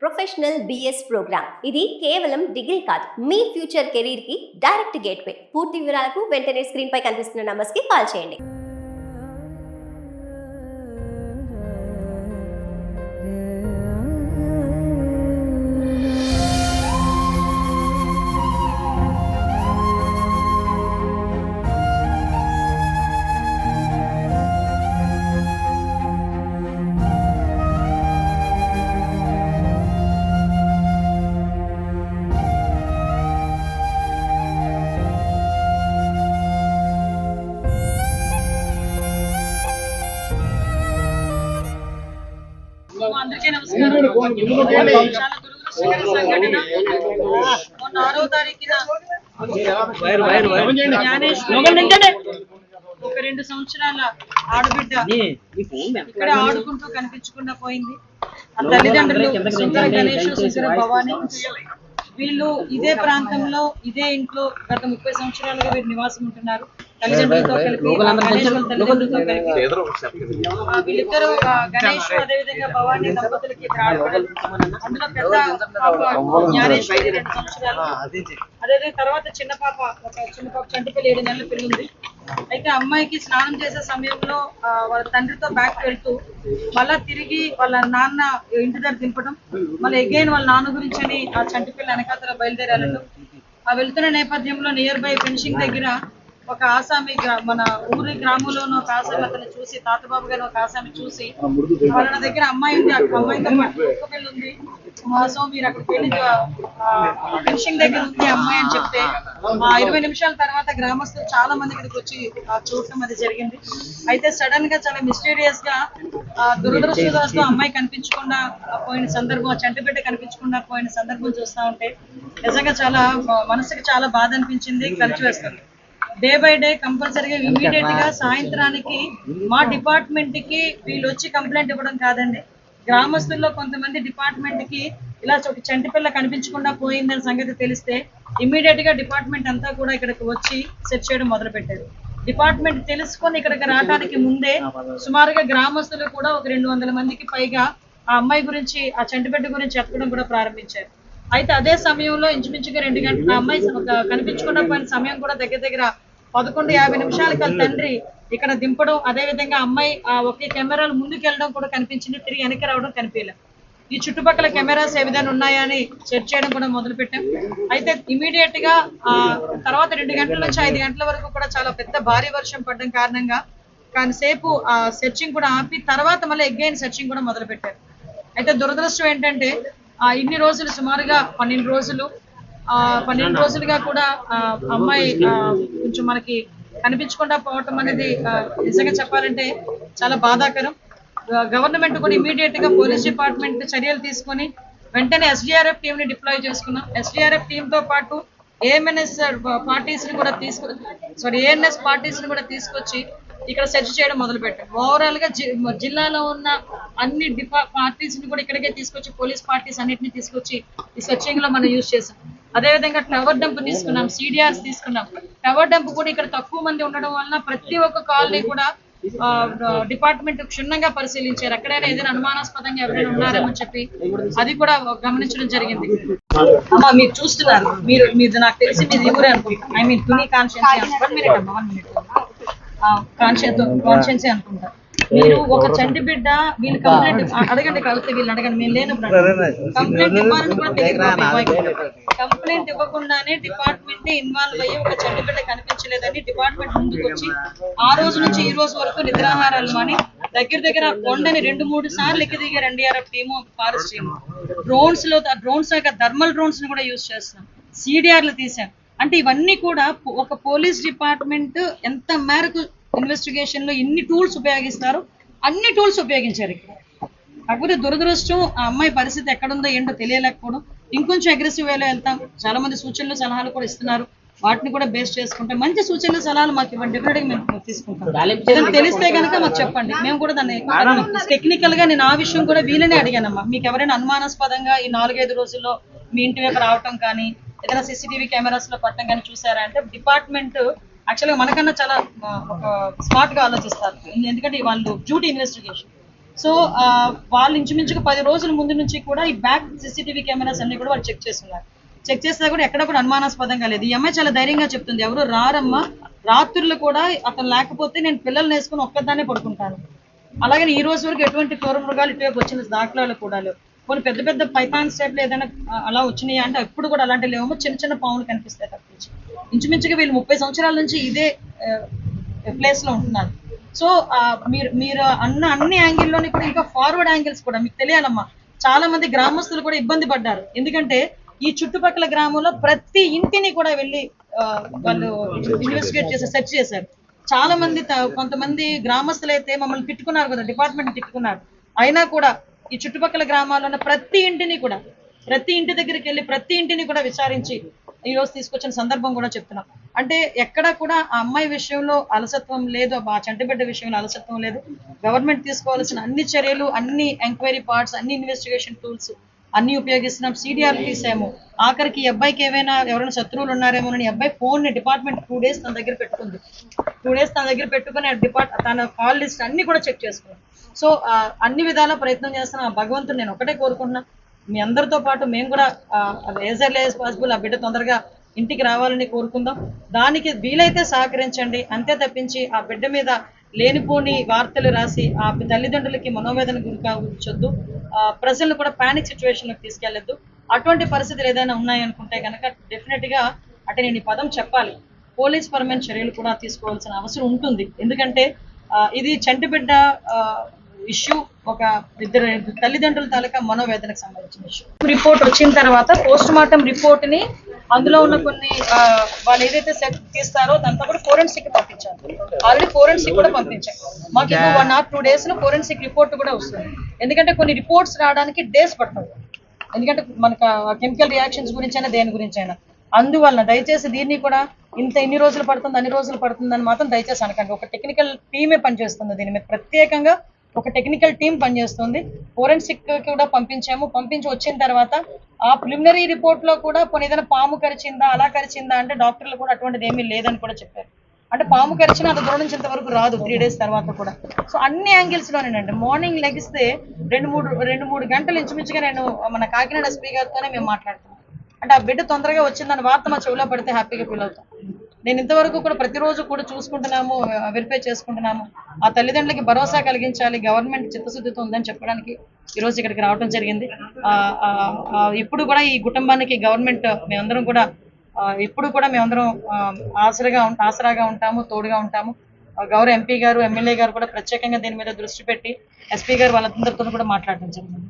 Professional BS programme. ఇది కేవలం degree కాదు, మీ ఫ్యూచర్ కెరీర్ కి డైరెక్ట్ గేట్వే. పూర్తి వివరాలకు వెంటనే స్క్రీన్ పై కనిపిస్తున్న నంబర్స్ కి కాల్ చేయండి. అందరికీ నమస్కారం. చాలా దురదృష్టకర సంఘటన. మొన్న 6వ తారీఖున ఒక 2 సంవత్సరాల ఆడబిడ్డ ఇక్కడ ఆడుకుంటూ కనిపించకుండా పోయింది. ఆ తల్లిదండ్రులు సుందర గణేష్, సుందర భవాని. వీళ్ళు ఇదే ప్రాంతంలో ఇదే ఇంట్లో గత 30 సంవత్సరాలుగా వీరు నివాసం ఉంటున్నారు. తల్లిదండ్రులతో కలిపి వీళ్ళిద్దరు గణేష్ అదేవిధంగా భవానీ దంపతులకి అందులో పెద్ద పాప జ్ఞానేశ్వరి 2 సంవత్సరాలు, అదేవిధంగా తర్వాత చిన్న పాప చంటిపల్లి 7 నెలల పిల్ల ఉంది. అయితే అమ్మాయికి స్నానం చేసే సమయంలో వాళ్ళ తండ్రితో బ్యాక్ వెళ్తూ మళ్ళా తిరిగి వాళ్ళ నాన్న ఇంటి దగ్గర దింపడం, మళ్ళీ అగైన్ వాళ్ళ నాన్న గురించి అని ఆ చంటిపల్లి వెనకాతల బయలుదేరాలను ఆ వెళ్తున్న నేపథ్యంలో నియర్ బై ఫినిషింగ్ దగ్గర ఒక ఆసామి మన ఊరి గ్రామంలోనూ ఒక ఆసామి అతను చూసి, తాతబాబు గారు ఒక ఆసామి చూసి వాళ్ళ దగ్గర అమ్మాయి ఉంది, అమ్మాయితో ఒక్క పెళ్ళి ఉంది, సో మీరు అక్కడికి వెళ్ళి ఫినిషింగ్ దగ్గర ఉంది అమ్మాయి అని చెప్తే 20 నిమిషాల తర్వాత గ్రామస్తులు చాలా మంది ఇక్కడికి వచ్చి చూడటం అది జరిగింది. అయితే సడన్ గా చాలా మిస్టీరియస్ గా దురదృష్టవశాత్తు అమ్మాయి కనిపించకుండా పోయిన సందర్భం, చంటిబిడ్డ కనిపించకుండా పోయిన సందర్భం చూస్తూ ఉంటే నిజంగా చాలా మనసుకి చాలా బాధ అనిపించింది, కలిసి వేస్తుంది. డే బై డే కంపల్సరీగా ఇమీడియట్ గా సాయంత్రానికి మా డిపార్ట్మెంట్ కి వీళ్ళు వచ్చి కంప్లైంట్ ఇవ్వడం కాదండి, గ్రామస్తుల్లో కొంతమంది డిపార్ట్మెంట్ కి ఇలా చంటిపిల్ల కనిపించకుండా పోయిందని సంగతి తెలిస్తే ఇమీడియట్ గా డిపార్ట్మెంట్ అంతా కూడా ఇక్కడికి వచ్చి సెర్చ్ చేయడం మొదలు పెట్టారు. డిపార్ట్మెంట్ తెలుసుకొని ఇక్కడికి రావడానికి ముందే సుమారుగా గ్రామస్తులు కూడా ఒక 200 మందికి పైగా ఆ అమ్మాయి గురించి, ఆ చంటిబిడ్డ గురించి ఎత్తడం కూడా ప్రారంభించారు. అయితే అదే సమయంలో ఇంచుమించుగా 2 గంటల అమ్మాయి కనిపించకుండా పోయిన సమయం కూడా దగ్గర 11:50 నిమిషాలకి తండ్రి ఇక్కడ దింపడం, అదే విధంగా అమ్మాయి ఒకే కెమెరాలు ముందుకు వెళ్ళడం కూడా కనిపించింది, తిరిగి వెనక్కి రావడం కనిపించలేదు. ఈ చుట్టుపక్కల కెమెరాస్ ఏ విధంగా ఉన్నాయా అని సెర్చ్ చేయడం కూడా మొదలు పెట్టాం. అయితే ఇమీడియట్ గా తర్వాత 2 గంటల నుంచి 5 గంటల వరకు కూడా చాలా పెద్ద భారీ వర్షం పడడం కారణంగా కాసేపు సెర్చింగ్ కూడా ఆపి తర్వాత మళ్ళీ అగైన్ సెర్చింగ్ కూడా మొదలు పెట్టారు. అయితే దురదృష్టం ఏంటంటే ఇన్ని రోజులు సుమారుగా 12 రోజులుగా కూడా అమ్మాయి కొంచెం మనకి కనిపించకుండా పోవటం అనేది నిజంగా చెప్పాలంటే చాలా బాధాకరం. గవర్నమెంట్ కూడా ఇమీడియట్ గా పోలీస్ డిపార్ట్మెంట్ చర్యలు తీసుకొని వెంటనే SDRF టీమ్ ని డిప్లాయ్ చేసుకున్నాం. SDRF టీమ్ తో పాటు ANS పార్టీస్ ని కూడా తీసుకొచ్చి ఇక్కడ సెర్చ్ చేయడం మొదలు పెట్టాం. ఓవరాల్ గా జిల్లాలో ఉన్న అన్ని పార్టీస్ ని కూడా ఇక్కడికే తీసుకొచ్చి, పోలీస్ పార్టీస్ అన్నిటిని తీసుకొచ్చి ఈ సెర్చింగ్ లో మనం యూజ్ చేసాం. అదేవిధంగా టవర్ డంప్ తీసుకున్నాం, CDRs తీసుకున్నాం. టవర్ డంప్ కూడా ఇక్కడ తక్కువ మంది ఉండడం వలన ప్రతి ఒక్క కాలనీ కూడా డిపార్ట్మెంట్ క్షుణ్ణంగా పరిశీలించారు. ఎక్కడైనా ఏదైనా అనుమానాస్పదంగా ఎవరైనా ఉన్నారేమో చెప్పి అది కూడా గమనించడం జరిగింది. అమ్మా మీరు చూస్తున్నారు, మీరు నాకు తెలిసి మీరు ఊరే అనుకుంటా, ఐ మీన్ తుని కాన్షియన్సీ అనుకుంటా. మీరు ఒక చంటిబిడ్డ వీళ్ళు కంప్లైంట్ అడగండి, కలిస్తే వీళ్ళు అడగండి, మేము లేనప్పుడు కంప్లైంట్ ఇవ్వాలని కూడా తెలియదు. కంప్లైంట్ ఇవ్వకుండానే డిపార్ట్మెంట్ ఇన్వాల్వ్ అయ్యి ఒక చంటిబిడ్డ కనిపించలేదని డిపార్ట్మెంట్ ముందుకు వచ్చి ఆ రోజు నుంచి ఈ రోజు వరకు నిద్రాహారాలు మాని దగ్గర కొండని 2-3 సార్లు ఎక్కి దిగారు NDRF team, forest team. Drones thermal drones ని కూడా యూజ్ చేస్తున్నాం, CDRలు తీసాం. అంటే ఇవన్నీ కూడా ఒక పోలీస్ డిపార్ట్మెంట్ ఎంత మేరకు ఇన్వెస్టిగేషన్ లో ఎన్ని టూల్స్ ఉపయోగిస్తారు, అన్ని టూల్స్ ఉపయోగించారు ఇక్కడ. కాకపోతే దురదృష్టం ఆ అమ్మాయి పరిస్థితి ఎక్కడుందో ఏంటో తెలియలేకపోవడం. ఇంకొంచెం అగ్రెసివ్ వేలో వెళ్తాం, చాలా మంది సూచనలు సలహాలు కూడా ఇస్తున్నారు, వాటిని కూడా బేస్ చేసుకుంటే మంచి సూచనలు సలహాలు మాకు ఇవ్వండి, డెఫినెట్ గా మేము తీసుకుంటాం. ఏదైనా తెలిస్తే కనుక మాకు చెప్పండి, మేము కూడా దాన్ని టెక్నికల్ గా నేను ఆ విషయం కూడా వీళ్ళనే అడిగానమ్మా. మీకు ఎవరైనా అనుమానాస్పదంగా ఈ 4-5 రోజుల్లో మీ ఇంటి వైపు రావటం కానీ ఏదైనా CCTV కెమెరాస్ లో పట్టడం కానీ చూసారా అంటే డిపార్ట్మెంట్ యాక్చువల్గా మనకన్నా చాలా ఒక స్మార్ట్ గా ఆలోచిస్తారు. ఎందుకంటే వాళ్ళు డ్యూటీ ఇన్వెస్టిగేషన్ సో వాళ్ళు ఇంచుమించుగా 10 రోజుల ముందు నుంచి కూడా ఈ బ్యాక్ CCTV కెమెరాస్ అన్ని కూడా వాళ్ళు చెక్ చేస్తున్నారు. చెక్ చేస్తే కూడా ఎక్కడ కూడా అనుమానాస్పదంగా లేదు. ఈ అమ్మాయి చాలా ధైర్యంగా చెప్తుంది, ఎవరు రారమ్మా, రాత్రులు కూడా అతను లేకపోతే నేను పిల్లల్ని వేసుకుని ఒక్కదాన్నే పడుకుంటాను. అలాగే ఈ రోజు వరకు ఎటువంటి క్రూర మృగాలు ఇటువైపు వచ్చిన దాఖలాలు కూడా లేవు. కొన్ని పెద్ద పెద్ద పైథాన్స్ టైప్లో ఏదైనా అలా వచ్చినాయి అంటే ఎప్పుడు కూడా అలాంటి లేవేమో, చిన్న చిన్న పాములు కనిపిస్తాయి తప్పించి. ఇంచుమించుగా వీళ్ళు 30 సంవత్సరాల నుంచి ఇదే ప్లేస్ లో ఉంటున్నారు. సో మీరు అన్ని యాంగిల్లోని కూడా ఇంకా ఫార్వర్డ్ యాంగిల్స్ కూడా మీకు తెలియాలమ్మా. చాలా మంది గ్రామస్తులు కూడా ఇబ్బంది పడ్డారు, ఎందుకంటే ఈ చుట్టుపక్కల గ్రామంలో ప్రతి ఇంటిని కూడా వెళ్ళి వాళ్ళు ఇన్వెస్టిగేట్ చేసి సెర్చ్ చేశారు. చాలా మంది కొంతమంది గ్రామస్తులు అయితే మమ్మల్ని తిట్టుకున్నారు కదా, డిపార్ట్మెంట్ తిట్టుకున్నారు. అయినా కూడా ఈ చుట్టుపక్కల గ్రామాల్లో ఉన్న ప్రతి ఇంటి దగ్గరికి వెళ్ళి ప్రతి ఇంటిని కూడా విచారించి ఈ రోజు తీసుకొచ్చిన సందర్భం కూడా చెప్తున్నాం. అంటే ఎక్కడ కూడా ఆ అమ్మాయి విషయంలో అలసత్వం లేదు, ఆ చంటిబిడ్డ విషయంలో అలసత్వం లేదు. గవర్నమెంట్ తీసుకోవాల్సిన అన్ని చర్యలు, అన్ని ఎంక్వైరీ పార్ట్స్, అన్ని ఇన్వెస్టిగేషన్ టూల్స్ అన్ని ఉపయోగిస్తున్నాం. CDR తీసాము. ఆఖరికి ఈ అబ్బాయికి ఎవరైనా శత్రువులు ఉన్నారేమోనని అబ్బాయి ఫోన్ ని డిపార్ట్మెంట్ 2 days తన దగ్గర పెట్టుకుంది. 2 days తన దగ్గర పెట్టుకుని తన కాల్ లిస్ట్ అన్ని కూడా చెక్ చేసుకున్నాం. సో అన్ని విధాల ప్రయత్నం చేస్తున్నాం. భగవంతుడు నేను ఒకటే కోరుకుంటున్నా, మీ అందరితో పాటు మేము కూడా యాజ్ ఎర్లీ యాజ్ పాసిబుల్ ఆ బిడ్డ తొందరగా ఇంటికి రావాలని కోరుకుందాం. దానికి వీలైతే సహకరించండి, అంతే తప్పించి ఆ బిడ్డ మీద లేనిపోని వార్తలు రాసి ఆ తల్లిదండ్రులకి మనోవేదన గురికావచ్చొద్దు, ప్రజలను కూడా పానిక్ సిచ్యువేషన్లోకి తీసుకెళ్లొద్దు. అటువంటి పరిస్థితులు ఏదైనా ఉన్నాయనుకుంటే కనుక డెఫినెట్ గా అంటే నేను ఈ పదం చెప్పాలి, పోలీస్ పరమైన చర్యలు కూడా తీసుకోవాల్సిన అవసరం ఉంటుంది. ఎందుకంటే ఇది చంటిబిడ్డ ఇష్యూ, ఒక ఇద్దరు తల్లిదండ్రుల తాలూకా మనోవేదనకు సంబంధించిన ఇష్యూ. రిపోర్ట్ వచ్చిన తర్వాత పోస్ట్ మార్టం రిపోర్ట్ ని అందులో ఉన్న కొన్ని వాళ్ళు ఏదైతే సెట్ తీస్తారో దాంతో కూడా ఫోరెన్సిక్ పంపించారు. ఆల్రెడీ ఫోరెన్సిక్ కూడా పంపించారు. మాకు ఇప్పుడు 1 or 2 days లో ఫోరెన్సిక్ రిపోర్ట్ కూడా వస్తుంది. ఎందుకంటే కొన్ని రిపోర్ట్స్ రావడానికి డేస్ పడుతుంది, ఎందుకంటే మనకు కెమికల్ రియాక్షన్స్ గురించి అయినా దేని గురించి అయినా. అందువలన దయచేసి దీన్ని కూడా ఇన్ని రోజులు పడుతుంది అన్ని రోజులు పడుతుందని మాత్రం దయచేసి అనకండి. ఒక టెక్నికల్ టీమే పనిచేస్తుంది దీని మీద, ప్రత్యేకంగా ఒక టెక్నికల్ టీం పనిచేస్తుంది. ఫోరెన్సిక్ కూడా పంపించి వచ్చిన తర్వాత ఆ ప్రిలిమినరీ రిపోర్ట్ లో కూడా కొన్ని ఏదైనా పాము కరిచిందా అలా కరిచిందా అంటే డాక్టర్లు కూడా అటువంటిది ఏమీ లేదని కూడా చెప్పారు. అంటే పాము కరిచినా అంత దూరం నుంచి ఇంతవరకు రాదు 3 days తర్వాత కూడా. సో అన్ని యాంగిల్స్ లోనేనండి. మార్నింగ్ లెగిస్తే 2-3 గంటలు ఇంచుమించుగా నేను మన కాకినాడ SP గారితోనే మేము మాట్లాడుతున్నాం. అంటే ఆ బిడ్డ తొందరగా వచ్చిందని వార్త మా చెవిలో పడితే హ్యాపీగా ఫీల్ అవుతాం. నేను ఇంతవరకు కూడా ప్రతిరోజు కూడా చూసుకుంటున్నాము, వెరిఫై చేసుకుంటున్నాము. ఆ తల్లిదండ్రులకి భరోసా కలిగించాలి, గవర్నమెంట్ చిత్తశుద్ధితో ఉందని చెప్పడానికి ఈరోజు ఇక్కడికి రావడం జరిగింది. ఇప్పుడు కూడా ఈ కుటుంబానికి గవర్నమెంట్ మేమందరం కూడా ఇప్పుడు కూడా మేమందరం ఆసరాగా ఉంటాము, తోడుగా ఉంటాము. గౌరవ MP గారు, MLA గారు కూడా ప్రత్యేకంగా దీని మీద దృష్టి పెట్టి SP గారు వాళ్ళందరితో కూడా మాట్లాడడం జరిగింది.